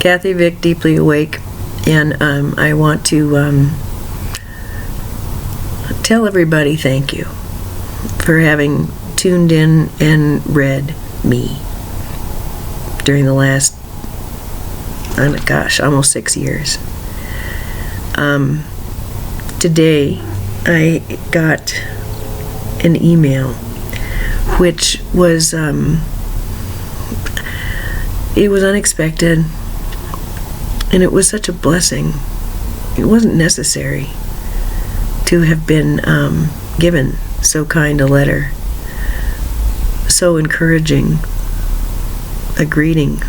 Kathy Vick, Deeply Awake, and I want to tell everybody thank you for having tuned in and read me during the last, almost 6 years. Today I got an email which was it was unexpected, and it was such a blessing. It wasn't necessary to have been given so kind a letter, so encouraging a greeting.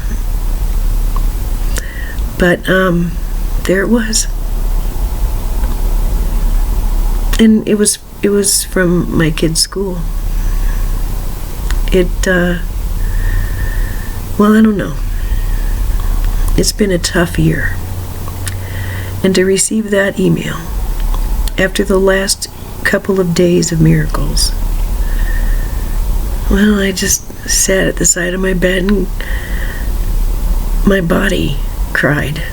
But there it was. And it was from my kid's school. Well, I don't know. It's been a tough year. And to receive that email after the last couple of days of miracles, well, I just sat at the side of my bed and my body cried.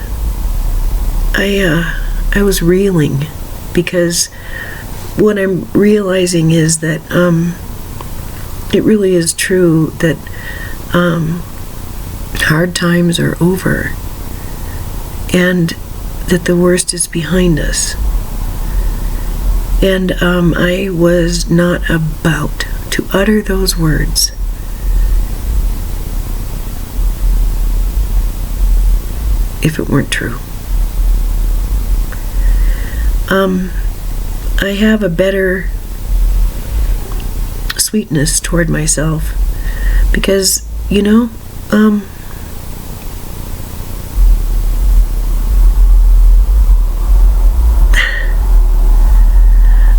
I was reeling, because what I'm realizing is that it really is true that hard times are over, and that the worst is behind us. And I was not about to utter those words. If it weren't true. I have a better sweetness toward myself, because,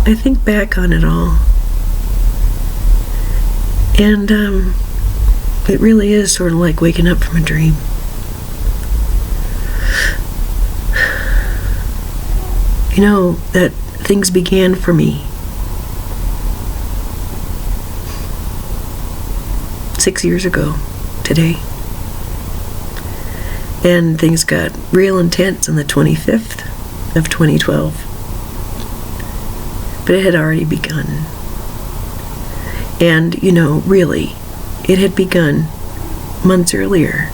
I think back on it all, and it really is sort of like waking up from a dream. That things began for me 6 years ago today. And things got real intense on the 25th of 2012. But it had already begun. And, really, it had begun months earlier.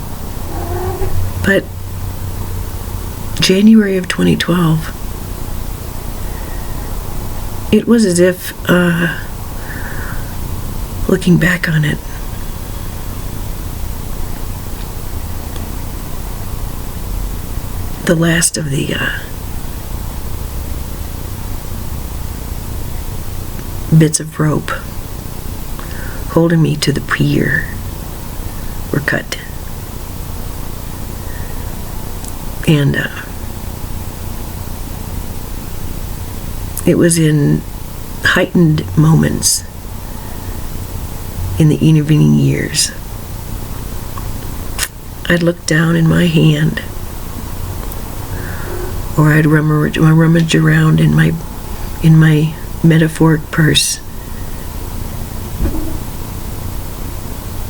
But January of 2012, it was as if, looking back on it, the last of the bits of rope holding me to the pier were cut. And it was in heightened moments in the intervening years. I'd look down in my hand, or I'd rummage around in my metaphoric purse,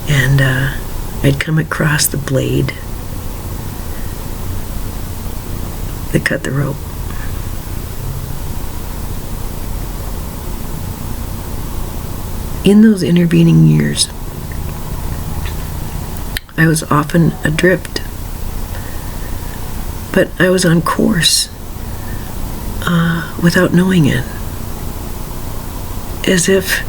and I'd come across the blade that cut the rope. In those intervening years, I was often adrift, but I was on course without knowing it, as if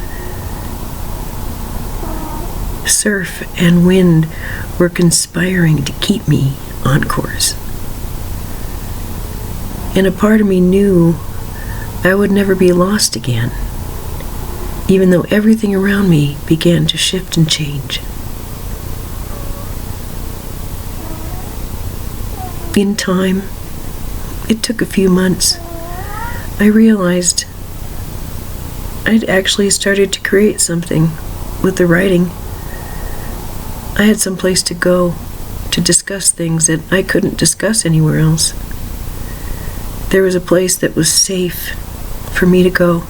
surf and wind were conspiring to keep me on course. And a part of me knew I would never be lost again, even though everything around me began to shift and change. In time, it took a few months, I realized I'd actually started to create something with the writing. I had some place to go to discuss things that I couldn't discuss anywhere else. There was a place that was safe for me to go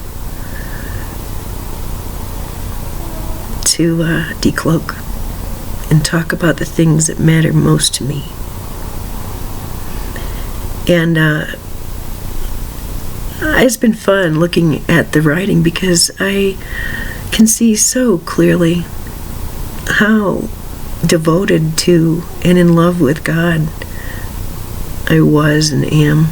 to decloak and talk about the things that matter most to me. And it's been fun looking at the writing because I can see so clearly how devoted to and in love with God I was and am.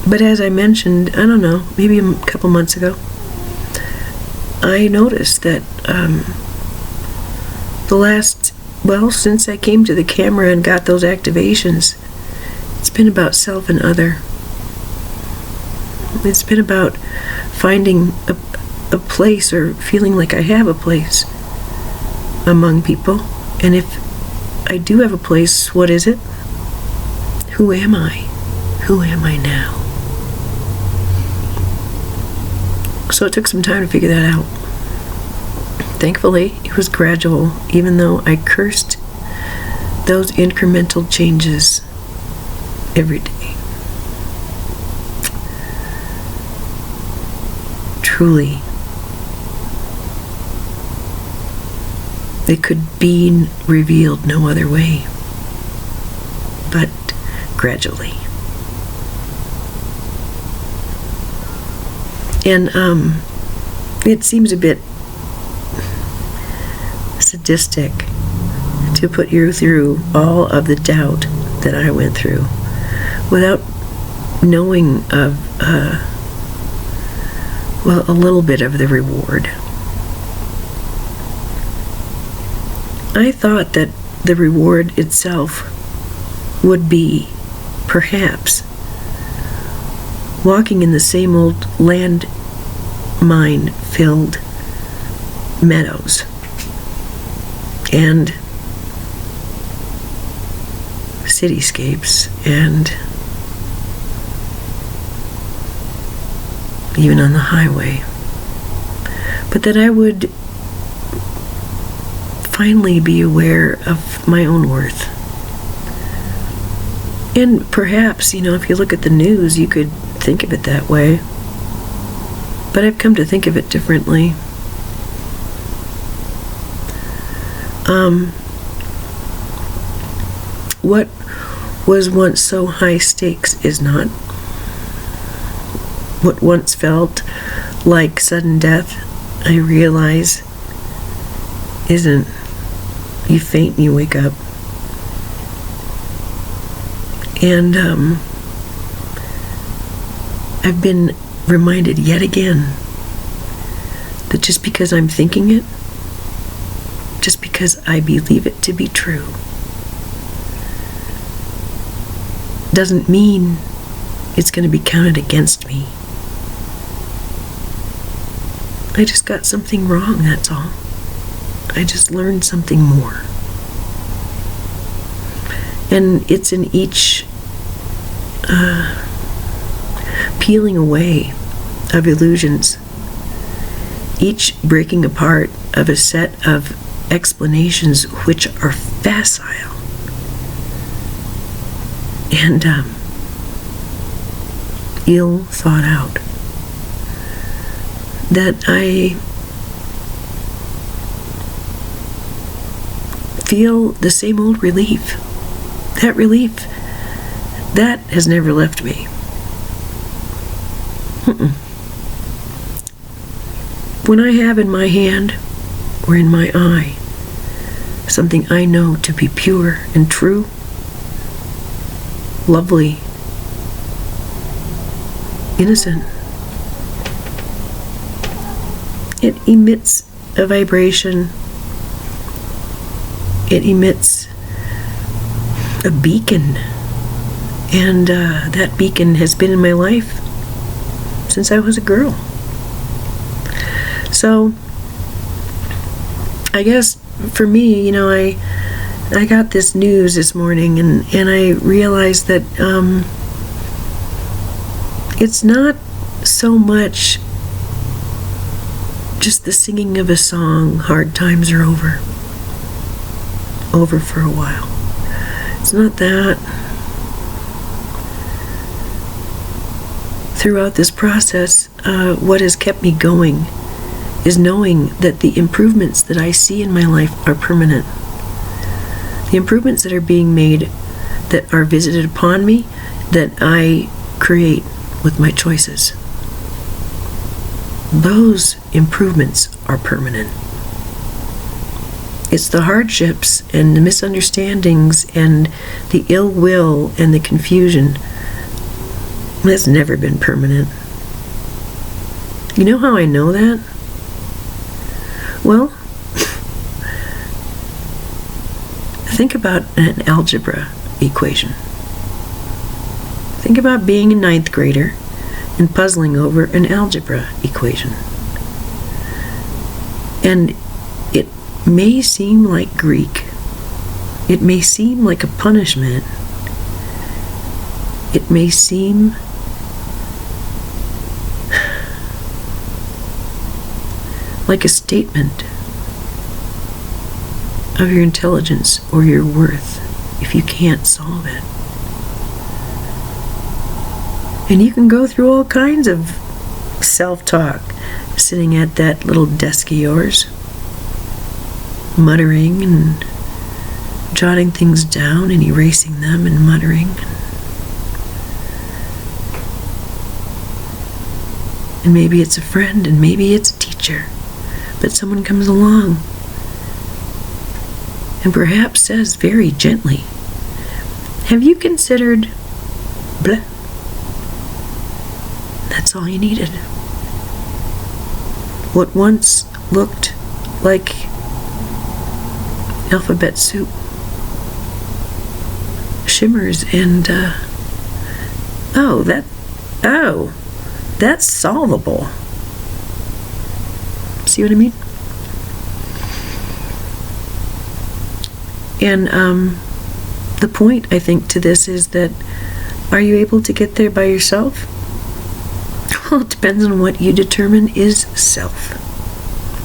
But as I mentioned, I don't know, maybe a couple months ago, I noticed that since I came to the camera and got those activations, it's been about self and other. It's been about finding a place, or feeling like I have a place among people. And if I do have a place, what is it? Who am I? Who am I now? So it took some time to figure that out. Thankfully, it was gradual, even though I cursed those incremental changes every day. Truly, it could be revealed no other way, but gradually. And it seems a bit sadistic to put you through all of the doubt that I went through without knowing of a little bit of the reward. I thought that the reward itself would be, perhaps, walking in the same old landmine-filled meadows and cityscapes and even on the highway, but that I would finally be aware of my own worth. And perhaps, if you look at the news, you could think of it that way. But I've come to think of it differently. What was once so high stakes is not. What once felt like sudden death, I realize, isn't. You faint and you wake up. And I've been reminded yet again that just because I'm thinking it, just because I believe it to be true, doesn't mean it's going to be counted against me. I just got something wrong, that's all. I just learned something more. And it's in each peeling away of illusions, each breaking apart of a set of explanations which are facile and ill thought out, that I feel the same old relief. That relief, that has never left me. When I have in my hand or in my eye something I know to be pure and true, lovely, innocent, it emits a vibration. It emits a beacon, and that beacon has been in my life since I was a girl. So I guess for me, I got this news this morning, and I realized that it's not so much just the singing of a song, hard times are over for a while. It's not that. Throughout this process, what has kept me going is knowing that the improvements that I see in my life are permanent. The improvements that are being made, that are visited upon me, that I create with my choices, those improvements are permanent. It's the hardships and the misunderstandings and the ill will and the confusion that's never been permanent. You know how I know that? Well, think about an algebra equation. Think about being a 9th grader and puzzling over an algebra equation. And it may seem like Greek. It may seem like a punishment. It may seem like a statement of your intelligence or your worth if you can't solve it. And you can go through all kinds of self-talk sitting at that little desk of yours, muttering and jotting things down and erasing them and muttering. And maybe it's a friend and maybe it's a teacher, but someone comes along and perhaps says very gently, "Have you considered blah?" That's all you needed. What once looked like alphabet soup shimmers and, that's solvable. See what I mean? And the point, I think, to this is that, are you able to get there by yourself? Well, it depends on what you determine is self.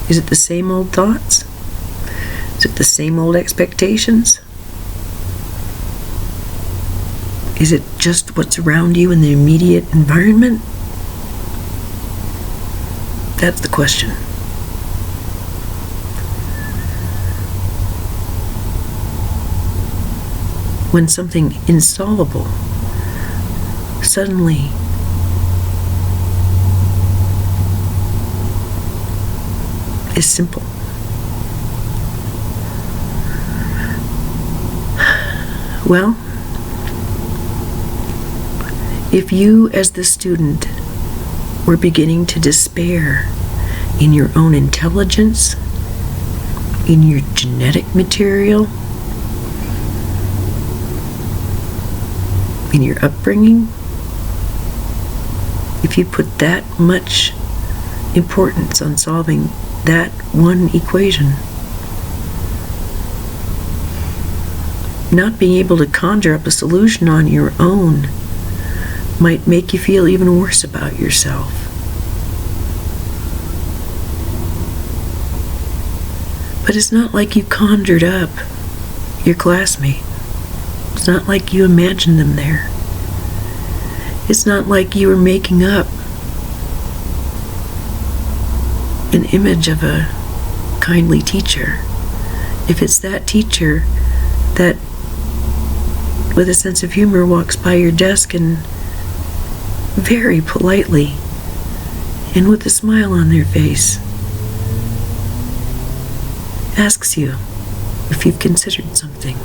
Is it the same old thoughts? Is it the same old expectations? Is it just what's around you in the immediate environment? That's the question. When something insolvable suddenly is simple. Well, if you as the student were beginning to despair in your own intelligence, in your genetic material, in your upbringing, if you put that much importance on solving that one equation, not being able to conjure up a solution on your own might make you feel even worse about yourself. But it's not like you conjured up your classmate. It's not like you imagined them there. It's not like you were making up an image of a kindly teacher. If it's that teacher that, with a sense of humor, walks by your desk and very politely and with a smile on their face asks you if you've considered something.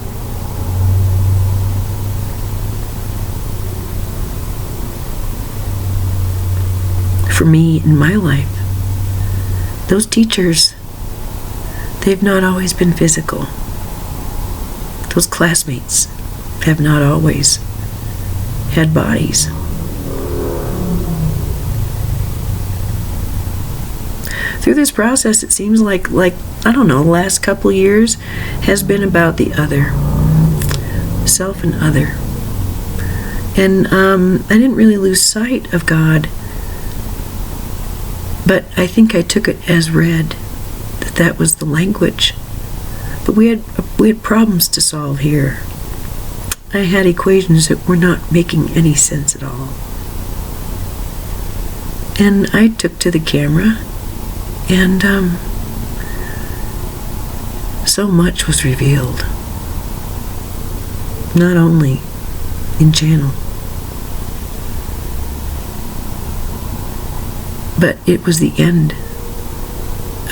For me, in my life, those teachers, they've not always been physical. Those classmates have not always had bodies. Through this process, it seems like I don't know, the last couple years has been about the other. Self and other. And I didn't really lose sight of God, but I think I took it as read that that was the language. But we had problems to solve here. I had equations that were not making any sense at all. And I took to the camera, and so much was revealed. not only in channel, but it was the end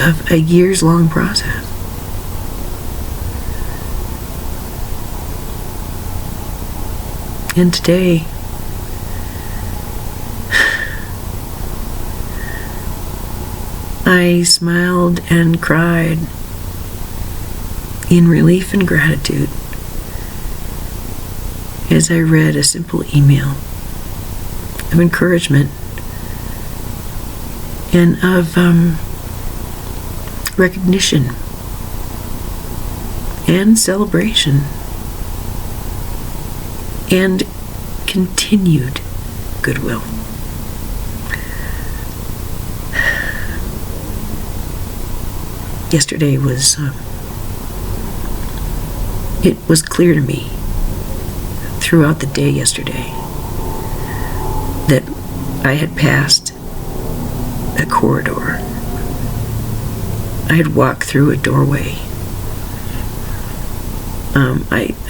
of a years-long process. And today, I smiled and cried in relief and gratitude as I read a simple email of encouragement and of recognition and celebration and continued goodwill. Yesterday was, it was clear to me throughout the day yesterday that I had passed a corridor. I had walked through a doorway.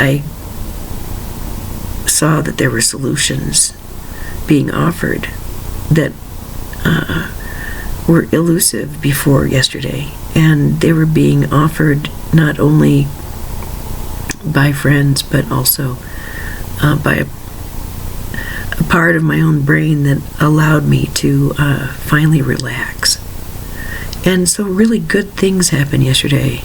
I saw that there were solutions being offered that were elusive before yesterday, and they were being offered not only by friends but also by a part of my own brain that allowed me to finally relax. And so really good things happened yesterday.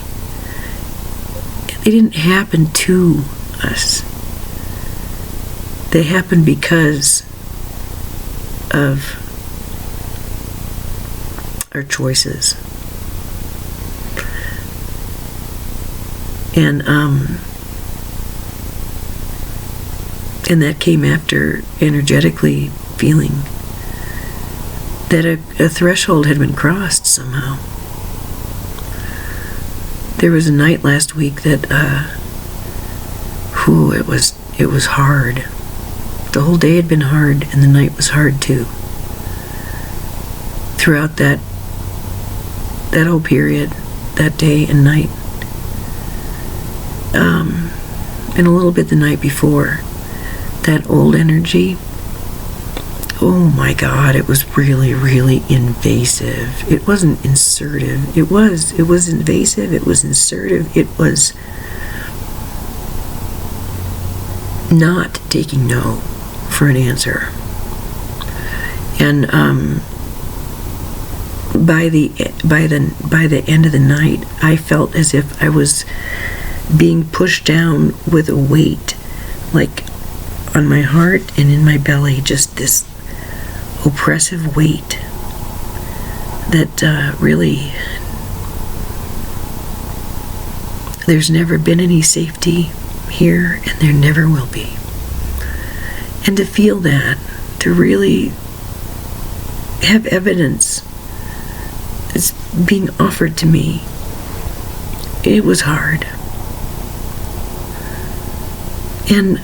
They didn't happen to us. They happened because of our choices. And that came after energetically feeling that a threshold had been crossed somehow. There was a night last week that, it was hard. The whole day had been hard, and the night was hard too. Throughout that whole period, that day and night, and a little bit the night before, that old energy, oh my God, it was really, really invasive. It wasn't insertive. It was invasive. It was insertive. It was not taking no for an answer. And by the end of the night, I felt as if I was being pushed down with a weight, like on my heart and in my belly, just this oppressive weight that really, there's never been any safety here, and there never will be. And to feel that, to really have evidence that's being offered to me, it was hard. And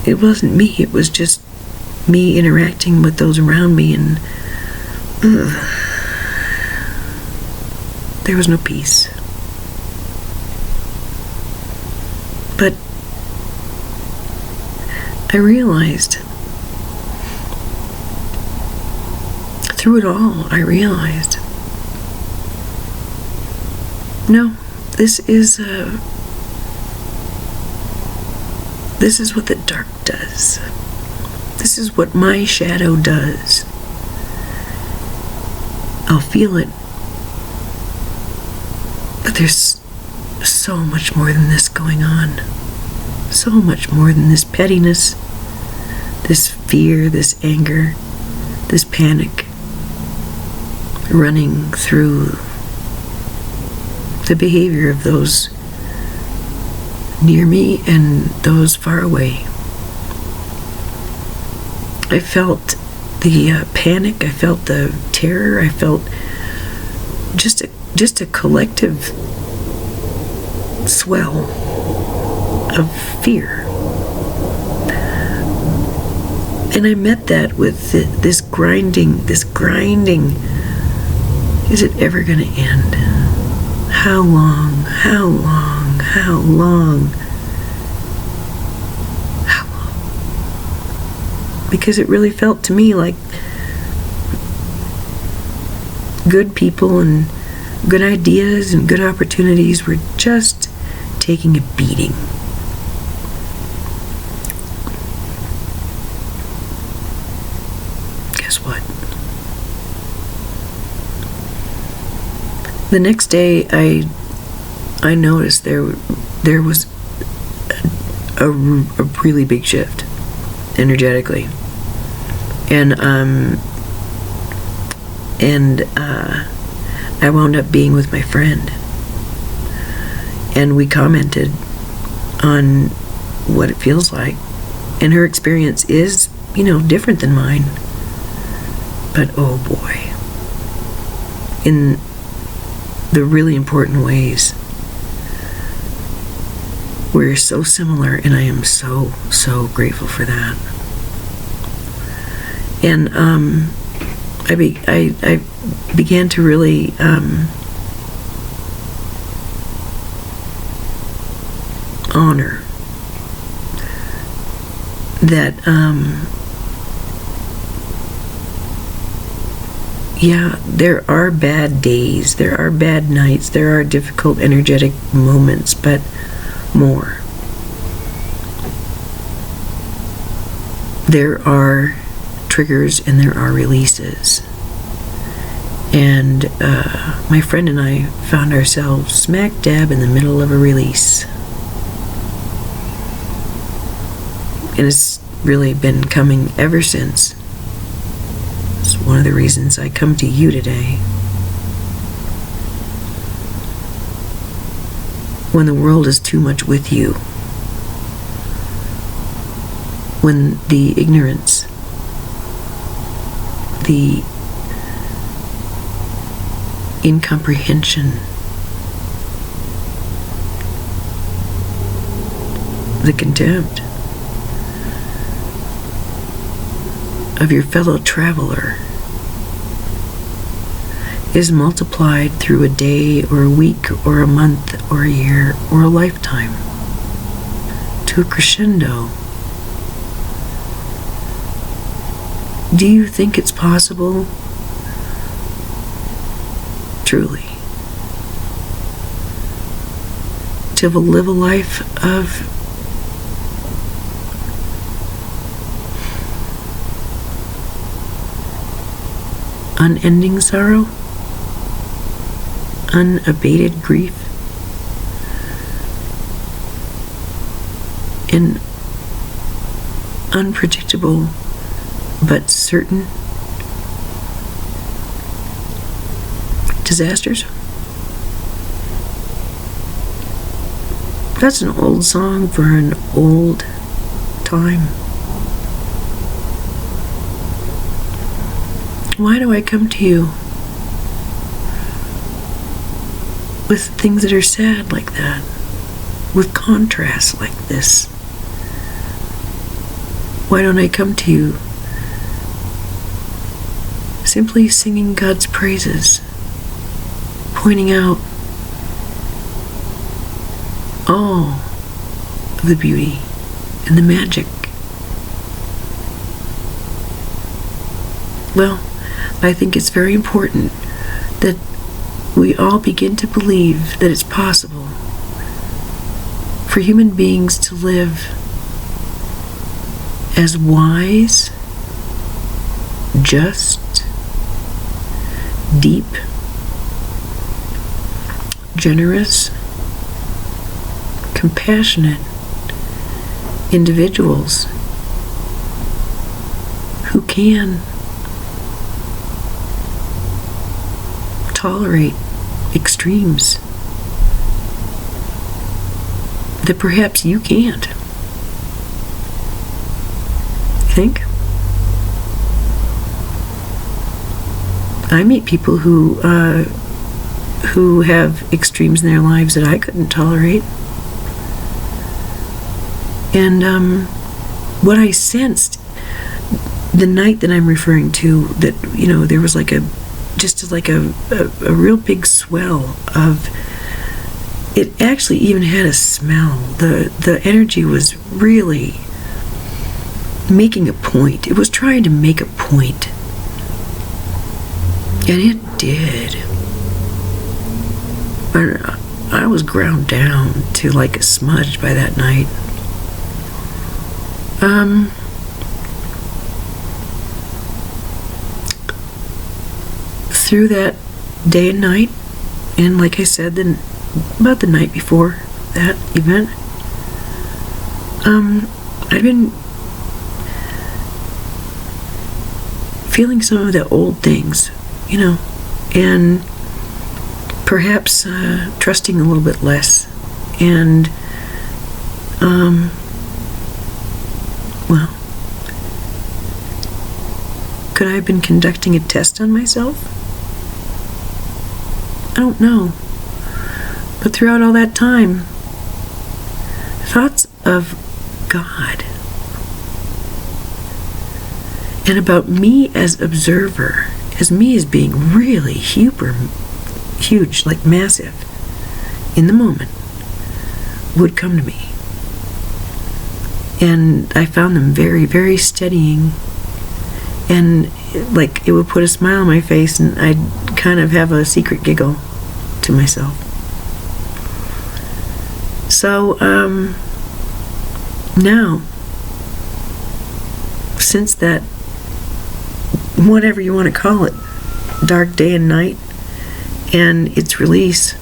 it wasn't me, it was just me interacting with those around me, and there was no peace. But I realized, through it all, I realized, no, this is what the dark does. This is what my shadow does. I'll feel it. But there's so much more than this going on. So much more than this pettiness, this fear, this anger, this panic running through the behavior of those near me and those far away. I felt the panic, I felt the terror, I felt just a collective swell of fear. And I met that with this grinding, is it ever going to end? How long? how long? How long? Because it really felt to me like good people and good ideas and good opportunities were just taking a beating. Guess what? The next day, I noticed there was a really big shift energetically, and I wound up being with my friend, and we commented on what it feels like, and her experience is, different than mine, but oh boy, in the really important ways, we're so similar, and I am so grateful for that. And I began to really honor that. Yeah, there are bad days, there are bad nights, there are difficult energetic moments, but more. There are triggers and there are releases. And my friend and I found ourselves smack dab in the middle of a release. And it's really been coming ever since. It's one of the reasons I come to you today. When the world is too much with you. When the ignorance, the incomprehension, the contempt of your fellow traveler is multiplied through a day or a week or a month or a year or a lifetime to a crescendo. Do you think it's possible, truly, to live a life of unending sorrow, unabated grief, and unpredictable but certain disasters? That's an old song for an old time. Why do I come to you with things that are sad like that, with contrasts like this? Why don't I come to you simply singing God's praises, pointing out all of the beauty and the magic? Well, I think it's very important that we all begin to believe that it's possible for human beings to live as wise, just, deep, generous, compassionate individuals who can tolerate extremes that perhaps you can't. Think? I meet people who have extremes in their lives that I couldn't tolerate. And what I sensed the night that I'm referring to, that, there was like a real big swell of it actually even had a smell. The energy was really making a point. It was trying to make a point. And it did. I was ground down to like a smudge by that night. Through that day and night, and like I said, then about the night before that event, I've been feeling some of the old things, and perhaps trusting a little bit less, and well, could I have been conducting a test on myself? I don't know. But throughout all that time, thoughts of God and about me as observer, as me as being really huge, like massive, in the moment, would come to me. And I found them very, very steadying. And like it would put a smile on my face, and I'd kind of have a secret giggle to myself. So now, since that, whatever you want to call it, dark day and night, and its release,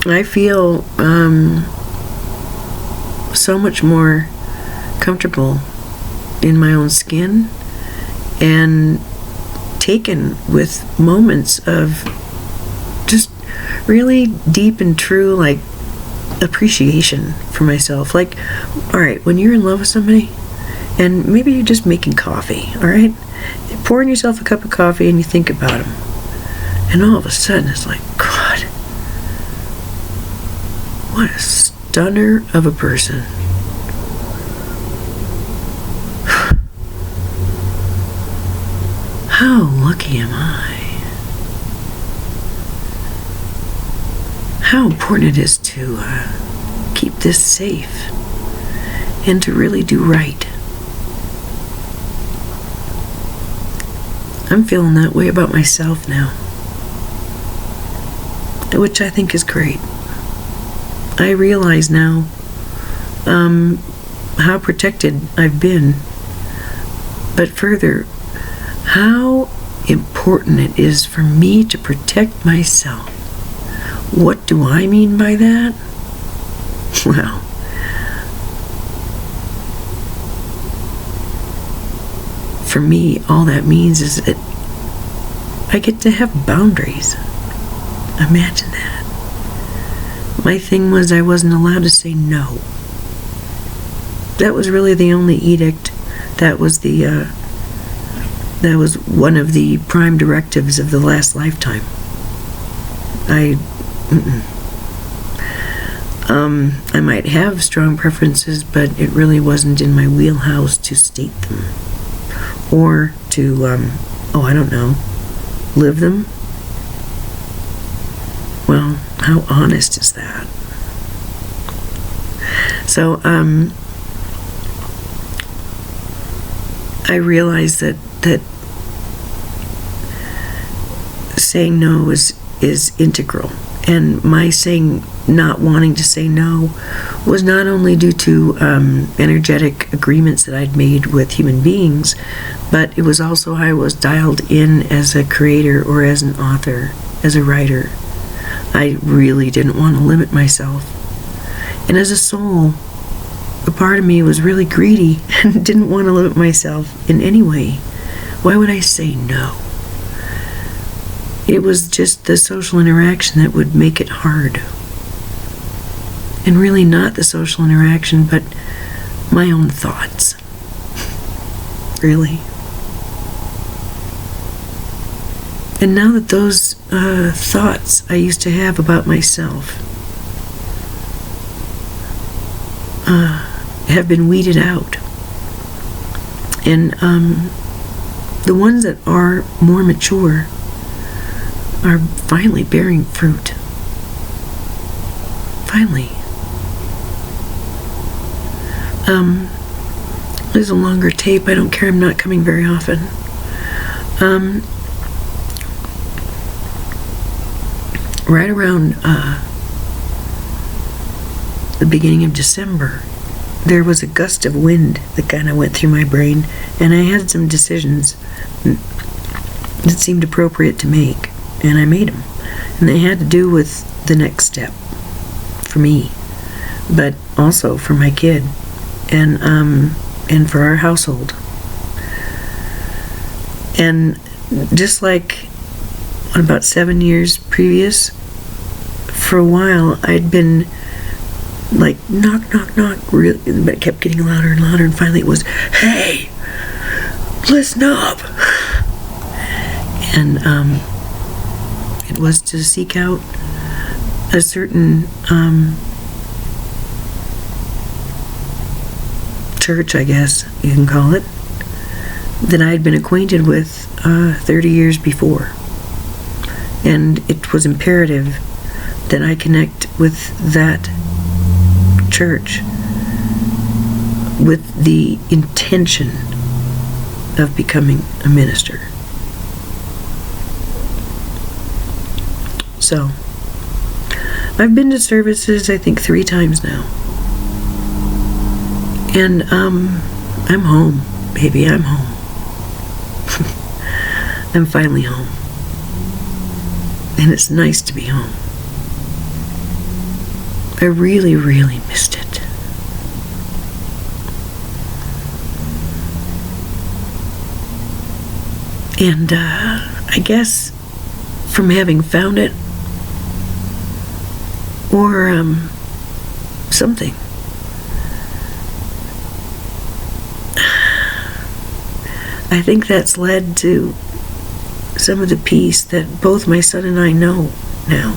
I feel so much more comfortable in my own skin, and taken with moments of just really deep and true, like, appreciation for myself. Like, all right, when you're in love with somebody, and maybe you're just making coffee, all right, pouring yourself a cup of coffee, and you think about them, and all of a sudden it's like, God, what a stunner of a person. How lucky am I? How important it is to keep this safe and to really do right. I'm feeling that way about myself now, which I think is great. I realize now how protected I've been, but further, how important it is for me to protect myself. What do I mean by that? Well, for me, all that means is that I get to have boundaries. Imagine that. My thing was I wasn't allowed to say no. That was really the only edict. That was one of the prime directives of the last lifetime. I might have strong preferences, but it really wasn't in my wheelhouse to state them. Or to, I don't know, live them. Well, how honest is that? So, I realized that saying no is integral. And my not wanting to say no was not only due to energetic agreements that I'd made with human beings, but it was also how I was dialed in as a creator or as an author, as a writer. I really didn't want to limit myself. And as a soul, a part of me was really greedy and didn't want to limit myself in any way. Why would I say no? It was just the social interaction that would make it hard. And really not the social interaction, but my own thoughts. Really. And now that those thoughts I used to have about myself have been weeded out, and the ones that are more mature are finally bearing fruit. Finally. There's a longer tape. I don't care. I'm not coming very often. Right around the beginning of December, there was a gust of wind that kind of went through my brain, and I had some decisions that seemed appropriate to make, and I made them. And they had to do with the next step for me, but also for my kid, and for our household. And just like about 7 years previous, for a while I'd been like knock, knock, knock, but it kept getting louder and louder, and finally it was, hey, listen up. And it was to seek out a certain church, I guess you can call it, that I had been acquainted with 30 years before. And it was imperative that I connect with that church with the intention of becoming a minister. So, I've been to services, I think, 3 times now. And I'm home, baby, I'm home. I'm finally home. And it's nice to be home. I really, really missed it. And I guess from having found it, or something, I think that's led to some of the peace that both my son and I know now.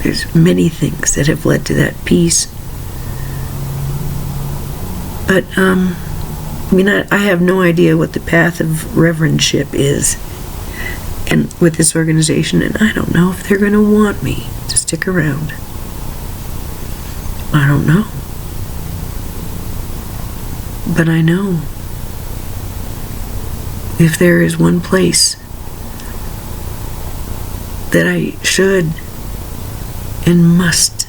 There's many things that have led to that peace. But, I have no idea what the path of reverendship is and with this organization, and I don't know if they're going to want me to stick around. I don't know. But I know if there is one place that I should and must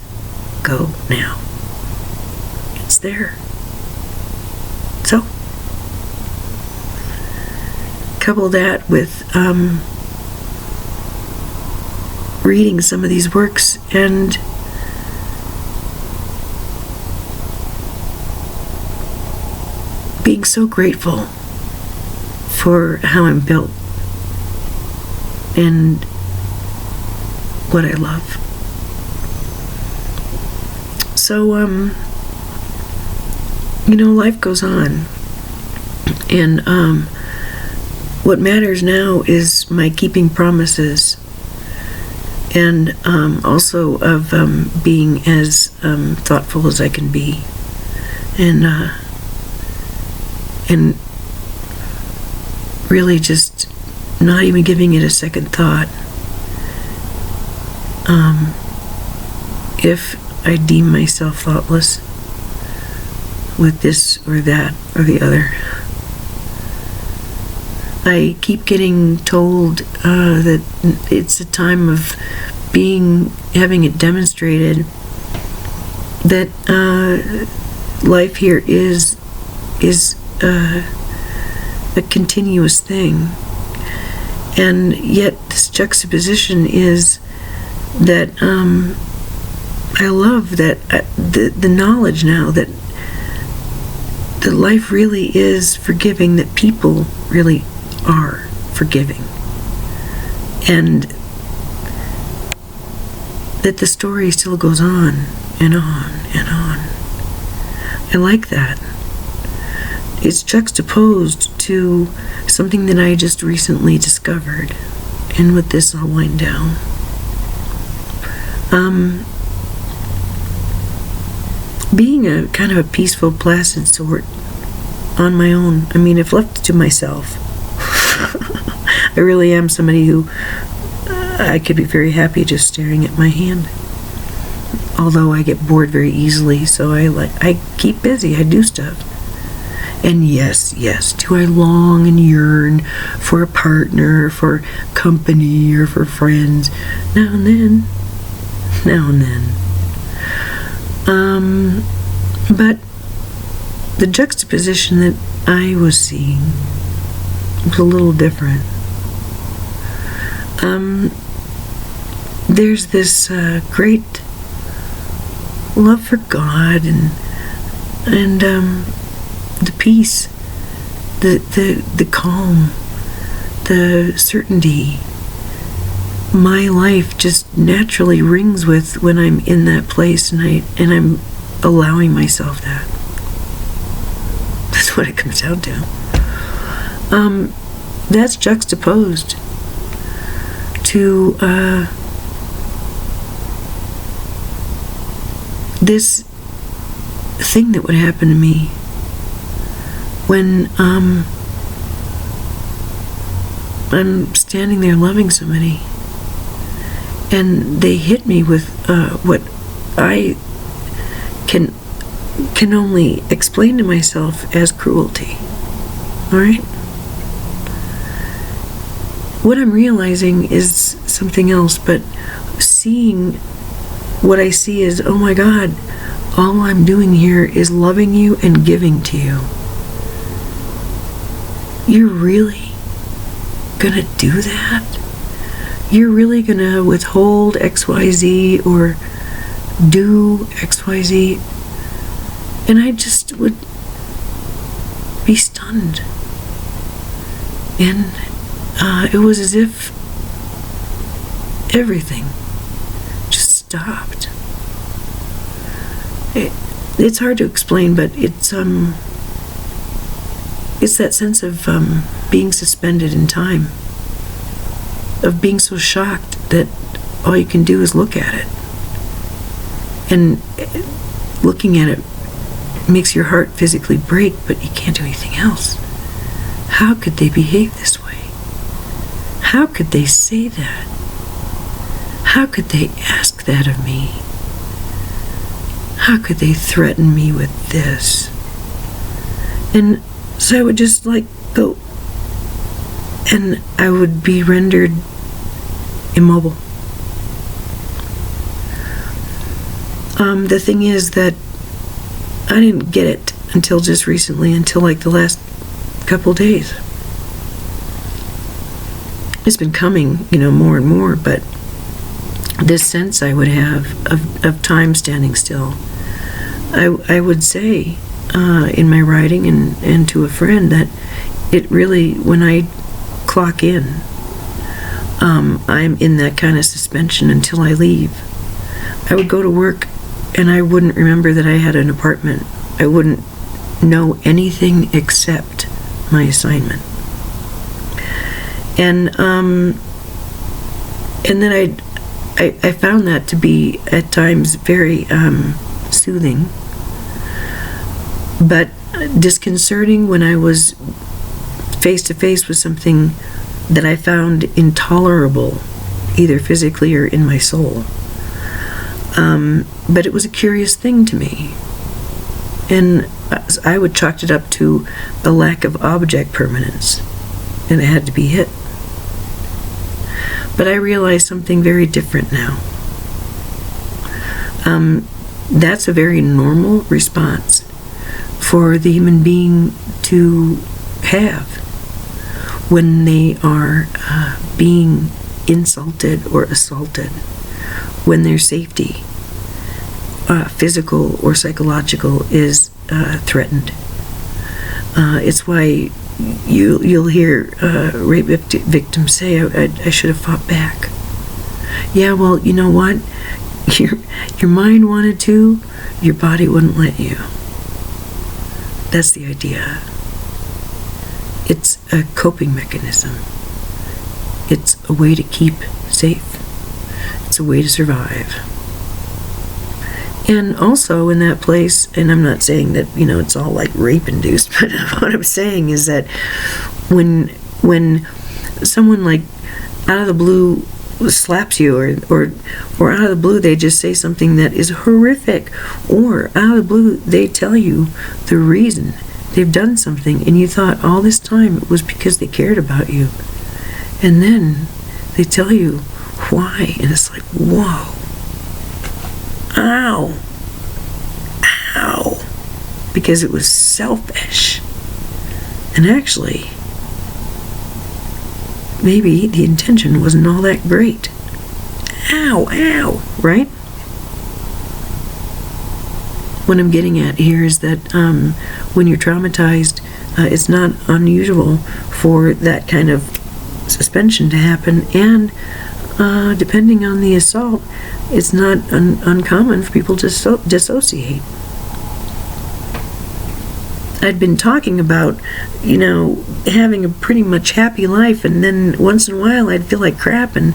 go now, it's there. So, couple that with reading some of these works and being so grateful for how I'm built and what I love. So, life goes on, and what matters now is my keeping promises, and also of being as thoughtful as I can be, and really just not even giving it a second thought. If I deem myself thoughtless with this or that or the other, I keep getting told that it's a time of having it demonstrated that life here is a continuous thing, and yet this juxtaposition is that I love that the knowledge now that life really is forgiving, that people really are forgiving, and that the story still goes on and on and on. I like that. It's juxtaposed to something that I just recently discovered, and with this I'll wind down. Being a kind of a peaceful, placid sort on my own, if left to myself, I really am somebody who I could be very happy just staring at my hand. Although I get bored very easily, so I keep busy. I do stuff. And yes, do I long and yearn for a partner, for company, or for friends? Now and then. But the juxtaposition that I was seeing was a little different. There's this great love for God and the peace, the calm, the certainty. My life just naturally rings with when I'm in that place, and I'm allowing myself that. That's what it comes down to. That's juxtaposed to this thing that would happen to me when I'm standing there loving somebody, and they hit me with what I can only explain to myself as cruelty. All right? What I'm realizing is something else, but seeing what I see is, oh my God, all I'm doing here is loving you and giving to you. You're really gonna do that? You're really gonna withhold XYZ or do XYZ? And I just would be stunned. And it was as if everything just stopped. It's hard to explain, but it's that sense of being suspended in time, of being so shocked that all you can do is look at it. And looking at it makes your heart physically break, but you can't do anything else. How could they behave this way? How could they say that? How could they ask that of me? How could they threaten me with this? And so I would just go, and I would be rendered immobile. The thing is that I didn't get it until just recently, until the last couple days. It's been coming, more and more, but this sense I would have of time standing still, I would say in my writing and to a friend that it really, when I clock in, I'm in that kind of suspension until I leave. I would go to work and I wouldn't remember that I had an apartment. I wouldn't know anything except my assignment. And then I found that to be at times very soothing, but disconcerting when I was face to face with something that I found intolerable, either physically or in my soul. But it was a curious thing to me, and I would chalk it up to a lack of object permanence, and it had to be hit. But I realized something very different now. That's a very normal response for the human being to have when they are being insulted or assaulted, when their safety, physical or psychological, is threatened. It's why you'll hear rape victims say, I should have fought back. Yeah, well, you know what? Your mind wanted to, your body wouldn't let you. That's the idea. It's a coping mechanism. It's a way to keep safe. It's a way to survive. And also in that place, and I'm not saying that, it's all rape induced, but what I'm saying is that when someone like out of the blue slaps you, or out of the blue they just say something that is horrific, or out of the blue they tell you the reason they've done something, and you thought all this time it was because they cared about you, and then they tell you why, and it's like, whoa, ow, ow, because it was selfish. And actually, maybe the intention wasn't all that great. Ow, ow, right? What I'm getting at here is that when you're traumatized, it's not unusual for that kind of suspension to happen, and depending on the assault, it's not uncommon for people to dissociate. I'd been talking about, having a pretty much happy life, and then once in a while I'd feel like crap, and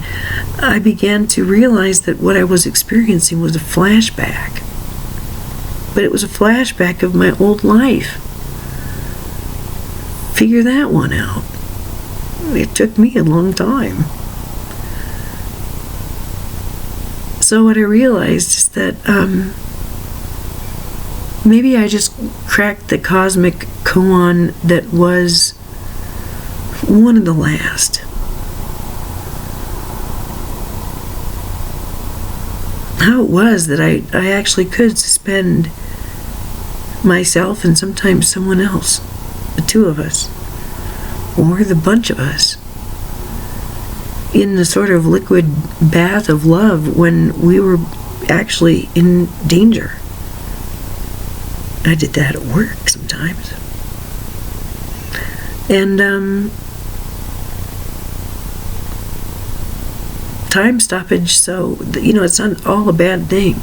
I began to realize that what I was experiencing was a flashback. But it was a flashback of my old life. Figure that one out. It took me a long time. So what I realized is that maybe I just cracked the cosmic koan that was one of the last. How it was that I actually could suspend myself and sometimes someone else, the two of us, or the bunch of us, in the sort of liquid bath of love when we were actually in danger. I did that at work sometimes. And time stoppage, so it's not all a bad thing.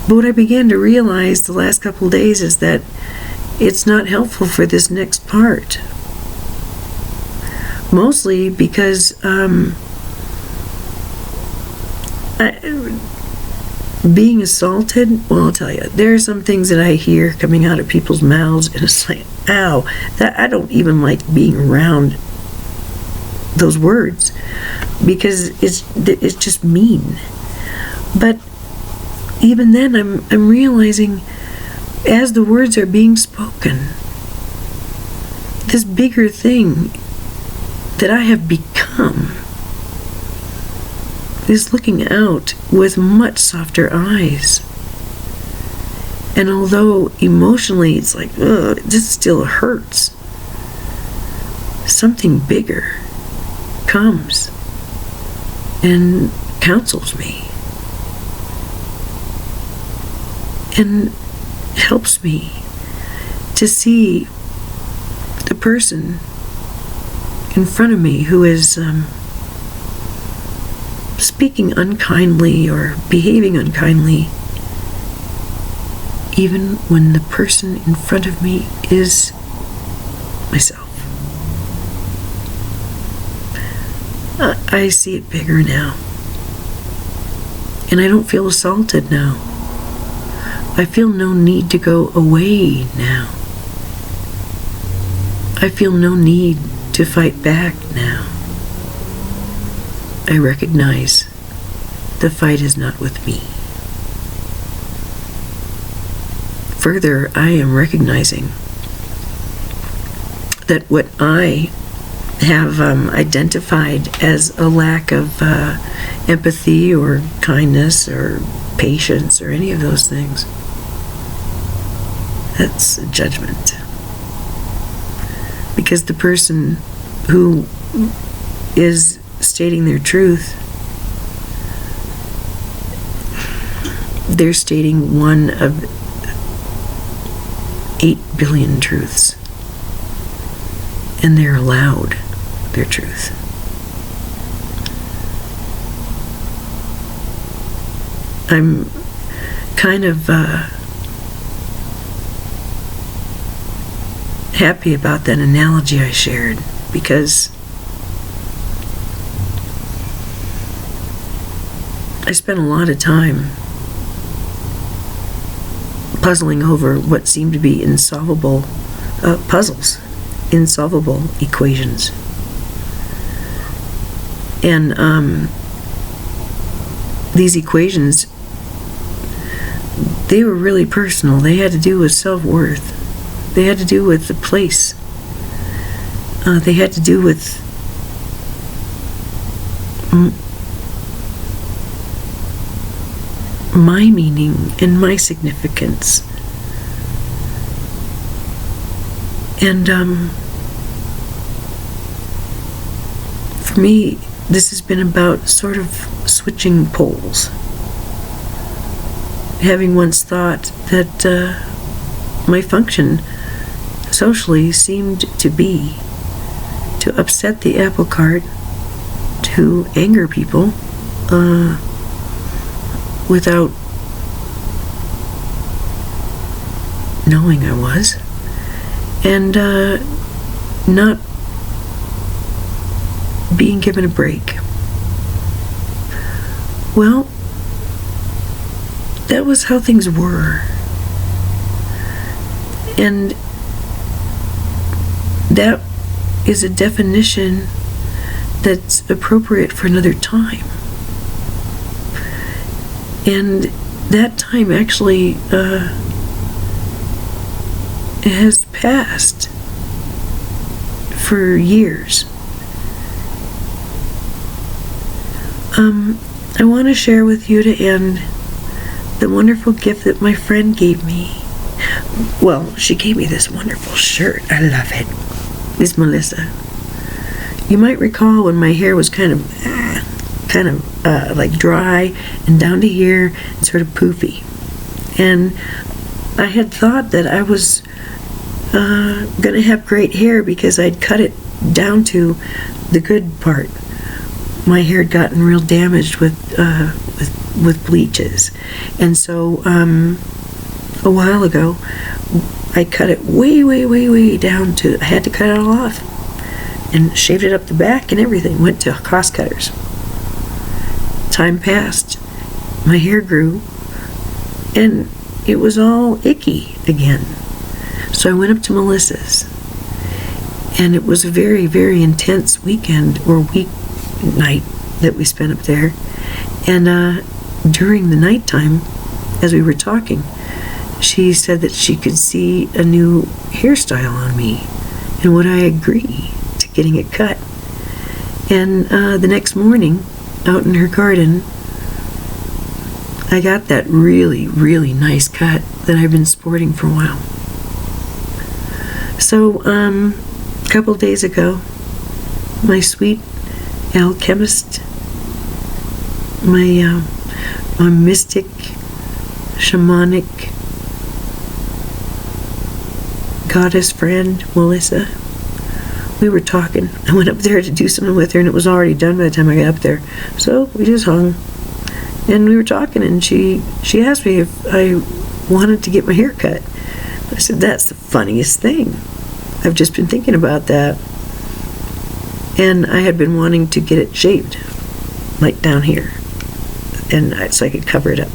But what I began to realize the last couple of days is that it's not helpful for this next part. Mostly because being assaulted, well, I'll tell you, there are some things that I hear coming out of people's mouths, and it's like, ow, that I don't even like being around those words, because it's just mean. But even then, I'm realizing, as the words are being spoken, this bigger thing that I have become is looking out with much softer eyes. And although emotionally it's like, ugh, this still hurts, something bigger comes and counsels me and helps me to see the person in front of me who is speaking unkindly or behaving unkindly, even when the person in front of me is myself. I see it bigger now. And I don't feel assaulted now. I feel no need to go away now. I feel no need to fight back now. I recognize the fight is not with me. Further, I am recognizing that what I have identified as a lack of empathy or kindness or patience or any of those things, that's a judgment. Because the person who is stating their truth, they're stating one of 8 billion truths, and they're allowed their truth. I'm kind of happy about that analogy I shared, because I spent a lot of time puzzling over what seemed to be insolvable puzzles, insolvable equations. And these equations, they were really personal. They had to do with self-worth. They had to do with the place. They had to do with my meaning and my significance. And for me, this has been about sort of switching poles. Having once thought that my function socially seemed to be to upset the apple cart, to anger people without knowing I was, and not being given a break. Well, that was how things were. And that is a definition that's appropriate for another time. And that time actually has passed for years. I want to share with you to end the wonderful gift that my friend gave me. Well, she gave me this wonderful shirt. I love it. It's Melissa. You might recall when my hair was kind of like dry and down to here and sort of poofy. And I had thought that I was going to have great hair because I'd cut it down to the good part. My hair had gotten real damaged with bleaches. And so a while ago, I cut it way down to, I had to cut it all off. And shaved it up the back and everything. Went to cost cutters. Time passed. My hair grew. And it was all icky again. So I went up to Melissa's. And it was a very, very intense weekend or weeknight that we spent up there. And during the nighttime, as we were talking, she said that she could see a new hairstyle on me. And would I agree to getting it cut? And the next morning, out in her garden, I got that really, really nice cut that I've been sporting for a while. So, a couple days ago, my sweet alchemist, my mystic, shamanic goddess friend, Melissa, we were talking. I went up there to do something with her, and it was already done by the time I got up there. So we just hung, and we were talking, and she asked me if I wanted to get my hair cut. I said, that's the funniest thing. I've just been thinking about that. And I had been wanting to get it shaved, like down here, and so I could cover it up.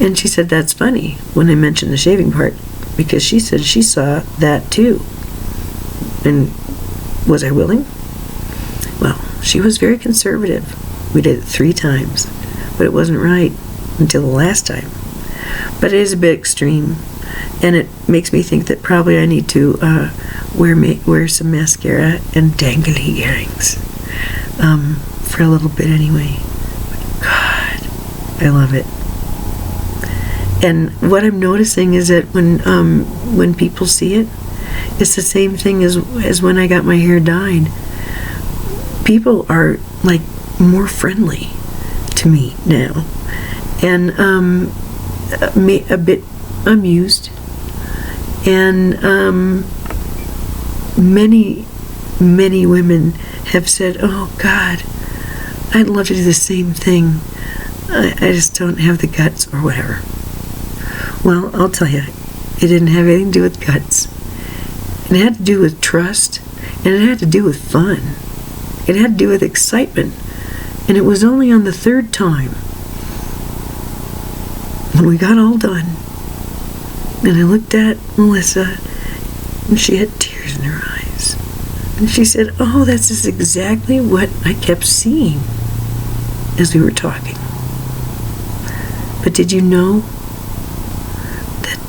And she said, that's funny, when I mentioned the shaving part, because she said she saw that too. And was I willing? Well, she was very conservative. We did it 3 times, but it wasn't right until the last time. But it is a bit extreme, and it makes me think that probably I need to wear some mascara and dangly earrings for a little bit anyway. God, I love it. And what I'm noticing is that when people see it, it's the same thing as when I got my hair dyed. People are like more friendly to me now, and a bit amused, and many women have said, oh God, I'd love to do the same thing. I just don't have the guts or whatever. Well, I'll tell you, it didn't have anything to do with guts. It had to do with trust, and it had to do with fun. It had to do with excitement. And it was only on the 3rd time, when we got all done, and I looked at Melissa, and she had tears in her eyes. And she said, oh, that's just exactly what I kept seeing as we were talking. But did you know that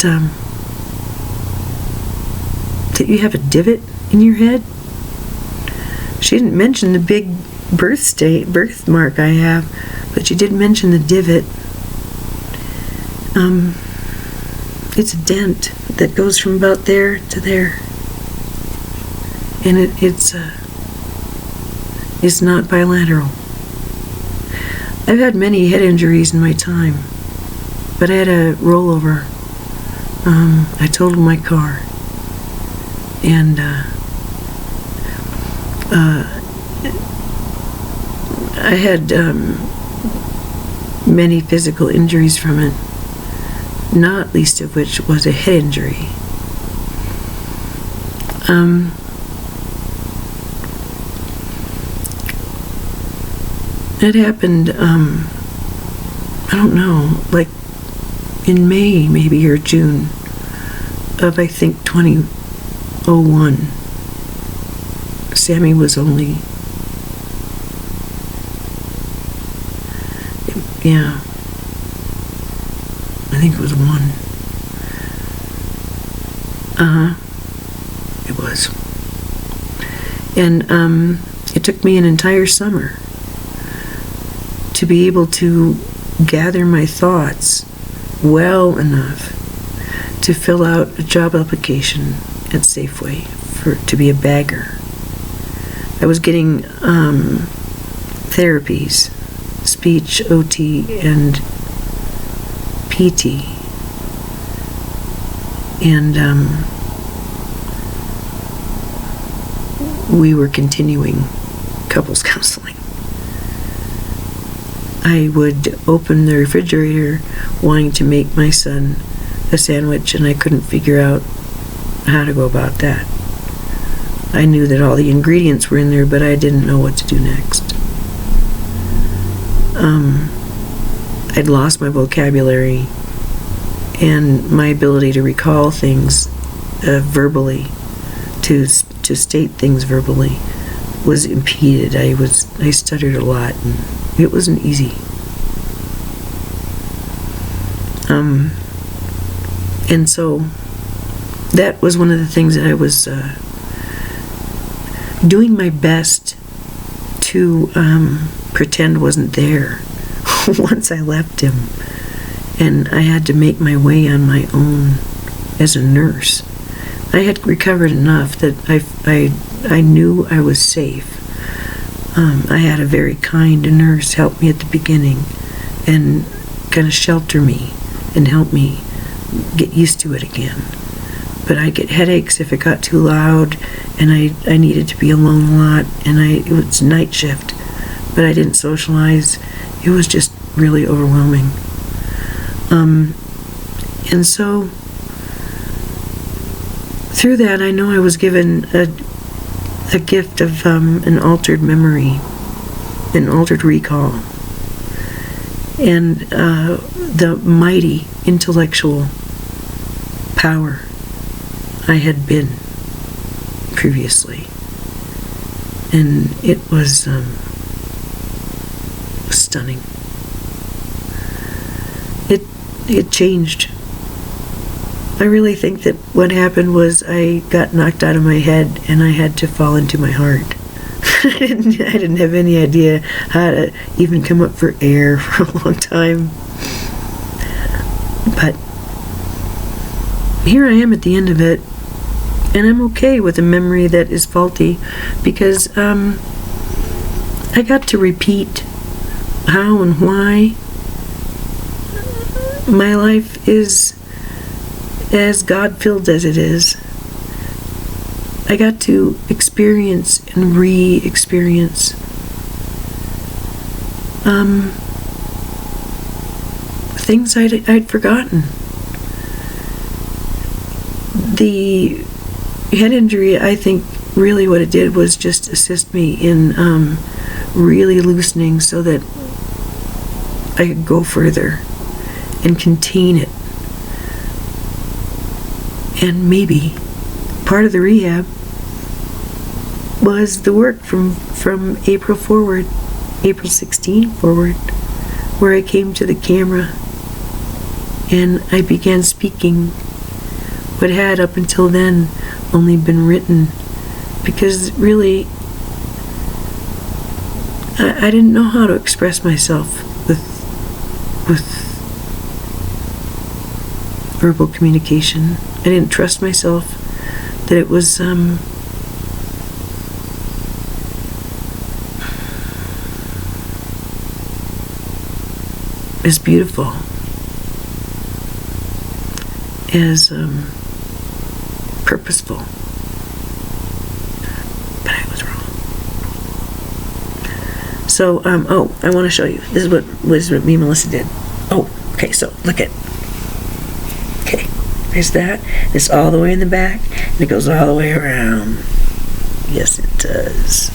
that you have a divot in your head? She didn't mention the big birthmark I have, but she did mention the divot. It's a dent that goes from about there to there. And it's not bilateral. I've had many head injuries in my time, but I had a rollover. I totaled my car, and I had many physical injuries from it, not least of which was a head injury. It happened, I don't know, like in May, maybe, or June of, I think, 2001. Sammy was only, yeah, I think it was 1. It was. And it took me an entire summer to be able to gather my thoughts well enough to fill out a job application at Safeway to be a bagger. I was getting therapies, speech, OT, and PT. And we were continuing couples counseling. I would open the refrigerator wanting to make my son a sandwich, and I couldn't figure out how to go about that. I knew that all the ingredients were in there, but I didn't know what to do next. I'd lost my vocabulary, and my ability to recall things verbally, to state things verbally, was impeded. I stuttered a lot, and it wasn't easy. And so that was one of the things that I was doing my best to pretend wasn't there once I left him. And I had to make my way on my own as a nurse. I had recovered enough that I knew I was safe. I had a very kind nurse help me at the beginning and kind of shelter me and help me get used to it again. But I get headaches if it got too loud, and I needed to be alone a lot, and it was night shift, but I didn't socialize. It was just really overwhelming. And so through that, I know I was given a gift of an altered memory, an altered recall, and the mighty intellectual power I had been previously. And it was stunning. It changed. I really think that what happened was I got knocked out of my head and I had to fall into my heart. I didn't have any idea how to even come up for air for a long time. But here I am at the end of it, and I'm okay with a memory that is faulty, because I got to repeat how and why my life is as God-filled as it is. I got to experience and re-experience things I'd forgotten. The head injury, I think, really what it did was just assist me in really loosening so that I could go further and contain it. And maybe part of the rehab was the work from April 16 forward, where I came to the camera and I began speaking what had up until then only been written, because really I didn't know how to express myself with verbal communication. I didn't trust myself that it was as beautiful, as purposeful. But I was wrong. So, I want to show you. This is what me and Melissa did. Oh, okay, so look at. Okay, there's that. It's all the way in the back, and it goes all the way around. Yes, it does.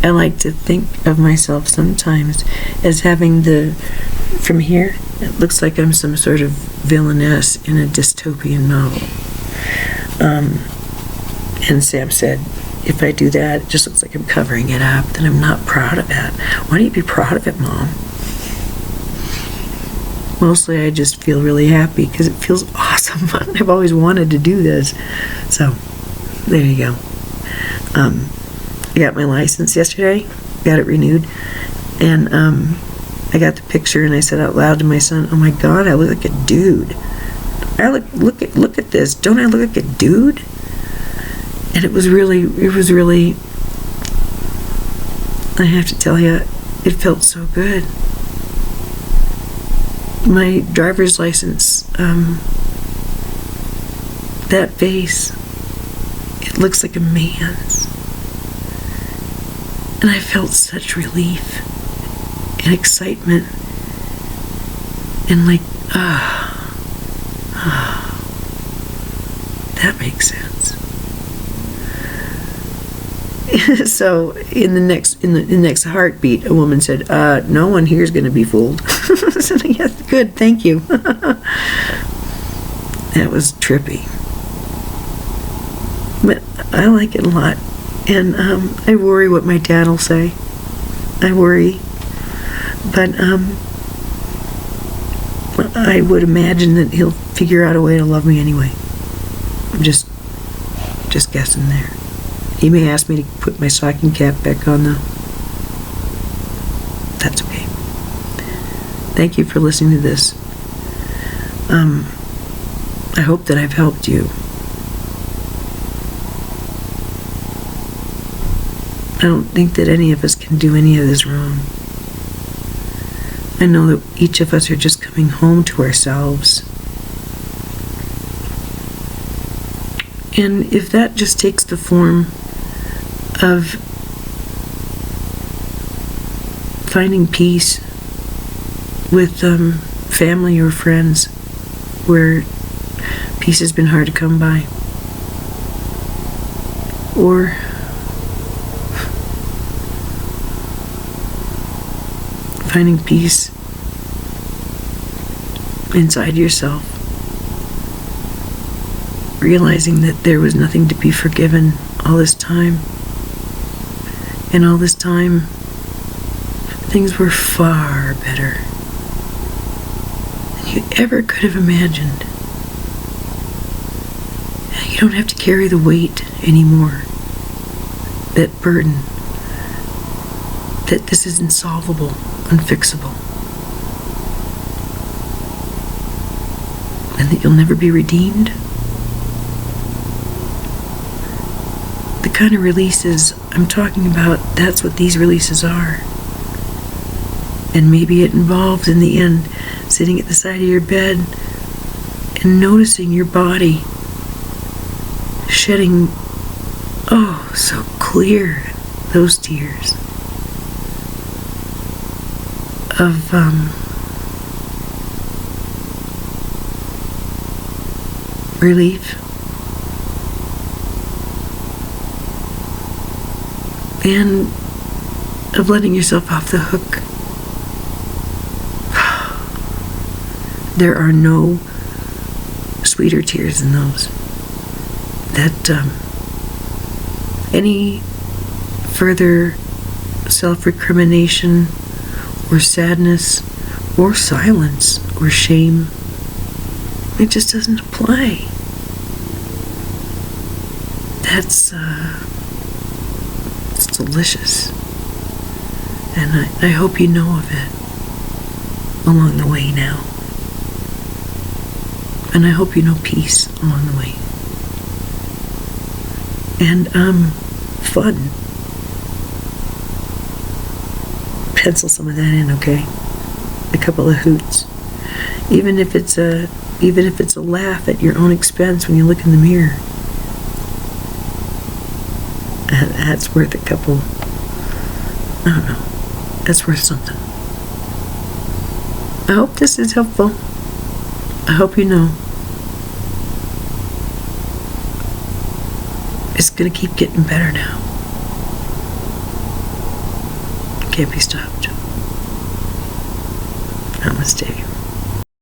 I like to think of myself sometimes as having from here, it looks like I'm some sort of villainess in a dystopian novel. And Sam said, if I do that, it just looks like I'm covering it up, then I'm not proud of it. Why don't you be proud of it, Mom? Mostly I just feel really happy because it feels awesome. I've always wanted to do this. So, there you go. I got my license yesterday, got it renewed, and I got the picture and I said out loud to my son, "Oh my God, I look like a dude. Look at this. Don't I look like a dude?" And it was really, I have to tell you, it felt so good. My driver's license, that face, it looks like a man's. And I felt such relief and excitement and like, that makes sense. So in the next heartbeat, a woman said, "No one here is going to be fooled." I said, "Yes, good, thank you." That was trippy, but I like it a lot, and I worry what my dad will say. I worry, but I would imagine that he'll figure out a way to love me anyway. I'm just guessing there. He may ask me to put my stocking cap back on, though. That's okay. Thank you for listening to this. I hope that I've helped you. I don't think that any of us can do any of this wrong. I know that each of us are just coming home to ourselves. And if that just takes the form of finding peace with family or friends where peace has been hard to come by, or finding peace inside yourself, realizing that there was nothing to be forgiven all this time. And all this time, things were far better than you ever could have imagined. You don't have to carry the weight anymore, that burden, that this is insolvable, unfixable, and that you'll never be redeemed. The kind of releases I'm talking about, that's what these releases are. And maybe it involves, in the end, sitting at the side of your bed and noticing your body shedding, oh, so clear, those tears of relief and of letting yourself off the hook. There are no sweeter tears than those. That any further self-recrimination or sadness or silence or shame, it just doesn't apply. That's it's delicious, and I hope you know of it along the way now, and I hope you know peace along the way, and fun. Pencil some of that in, okay? A couple of hoots, even if it's a laugh at your own expense when you look in the mirror. That's worth a couple, I don't know, that's worth something. I hope this is helpful. I hope you know it's gonna keep getting better now. Can't be stopped. Namaste.